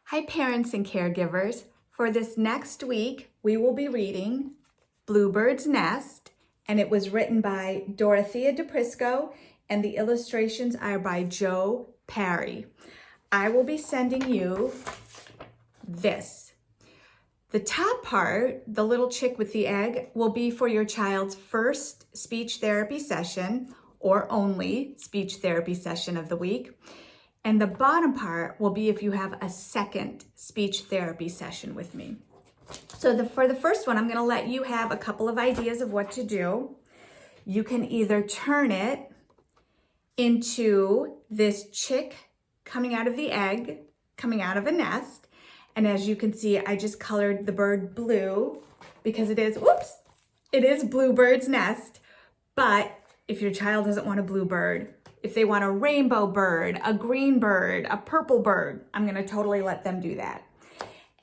Hi parents and caregivers. For this next week, we will be reading Bluebird's Nest, and it was written by Dorothea DePrisco, and the illustrations are by Joe Parry. I will be sending you this. The top part, the little chick with the egg, will be for your child's first speech therapy session or only speech therapy session of the week. And the bottom part will be if you have a second speech therapy session with me. So for the first one, I'm going to let you have a couple of ideas of what to do. You can either turn it into this chick coming out of the egg, coming out of a nest. And as you can see, I just colored the bird blue because it is Bluebird's nest. But if your child doesn't want a bluebird, if they want a rainbow bird, a green bird, a purple bird, I'm going to totally let them do that.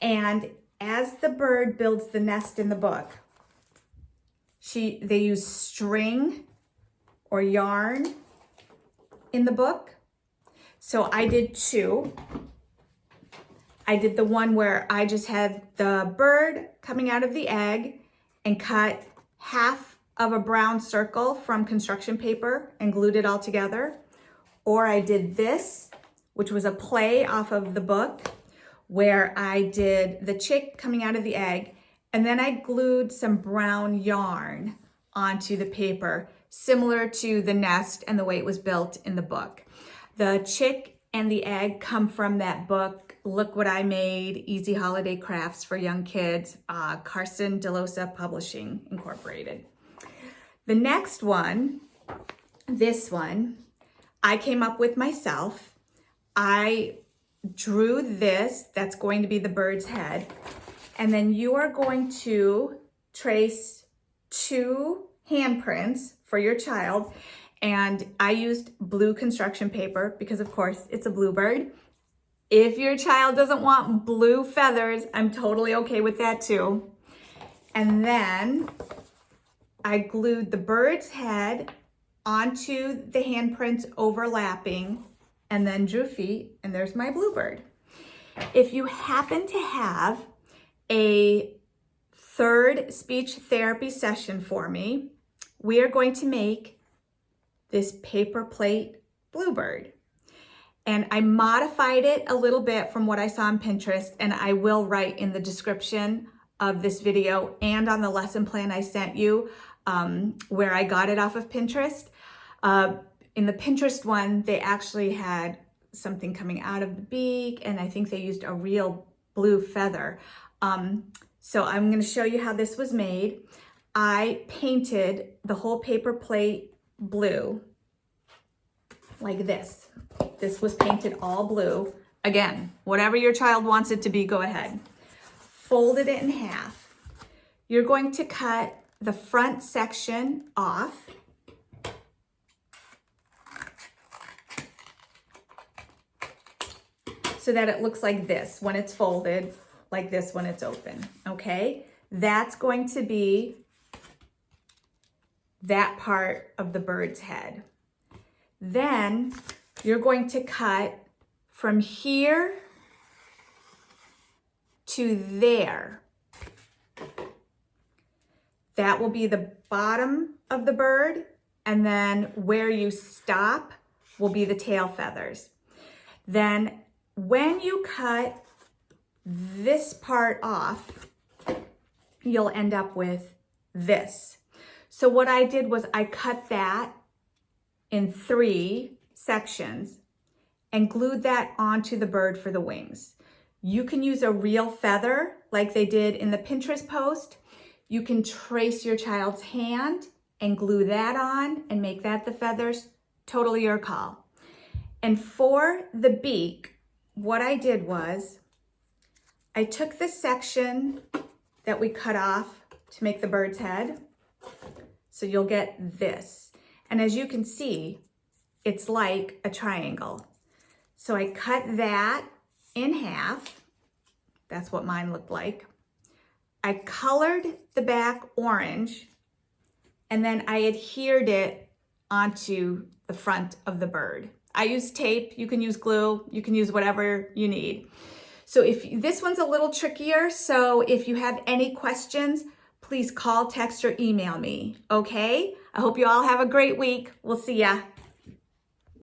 And as the bird builds the nest in the book, they use string or yarn in the book. So I did two. I did the one where I just had the bird coming out of the egg and cut half of a brown circle from construction paper and glued it all together. Or I did this, which was a play off of the book, where I did the chick coming out of the egg, and then I glued some brown yarn onto the paper, similar to the nest and the way it was built in the book. The chick and the egg come from that book, Look What I Made, Easy Holiday Crafts for Young Kids, Carson DeLosa Publishing Incorporated. The next one, this one, I came up with myself. I drew this, that's going to be the bird's head. And then you are going to trace two handprints for your child. And I used blue construction paper because of course it's a bluebird. If your child doesn't want blue feathers, I'm totally okay with that too. And then I glued the bird's head onto the handprints overlapping and then drew feet, and there's my bluebird. If you happen to have a third speech therapy session for me, we are going to make this paper plate bluebird. And I modified it a little bit from what I saw on Pinterest, and I will write in the description of this video and on the lesson plan I sent you where I got it off of Pinterest. In the Pinterest one, they actually had something coming out of the beak, and I think they used a real blue feather. So I'm going to show you how this was made. I painted the whole paper plate blue like this. This was painted all blue. Again, whatever your child wants it to be, go ahead. Folded it in half. You're going to cut the front section off. So that it looks like this when it's folded, like this when it's open, okay? That's going to be that part of the bird's head. Then you're going to cut from here to there. That will be the bottom of the bird, and then where you stop will be the tail feathers. Then when you cut this part off, you'll end up with this. So what I did was I cut that in 3 sections and glued that onto the bird for the wings. You can use a real feather like they did in the Pinterest post. You can trace your child's hand and glue that on and make that the feathers. Totally your call. And for the beak, what I did was I took the section that we cut off to make the bird's head. So you'll get this. And as you can see, it's like a triangle. So I cut that in half. That's what mine looked like. I colored the back orange, and then I adhered it onto the front of the bird. I use tape, you can use glue, you can use whatever you need. So this one's a little trickier, so if you have any questions, please call, text, or email me, okay? I hope you all have a great week. We'll see ya.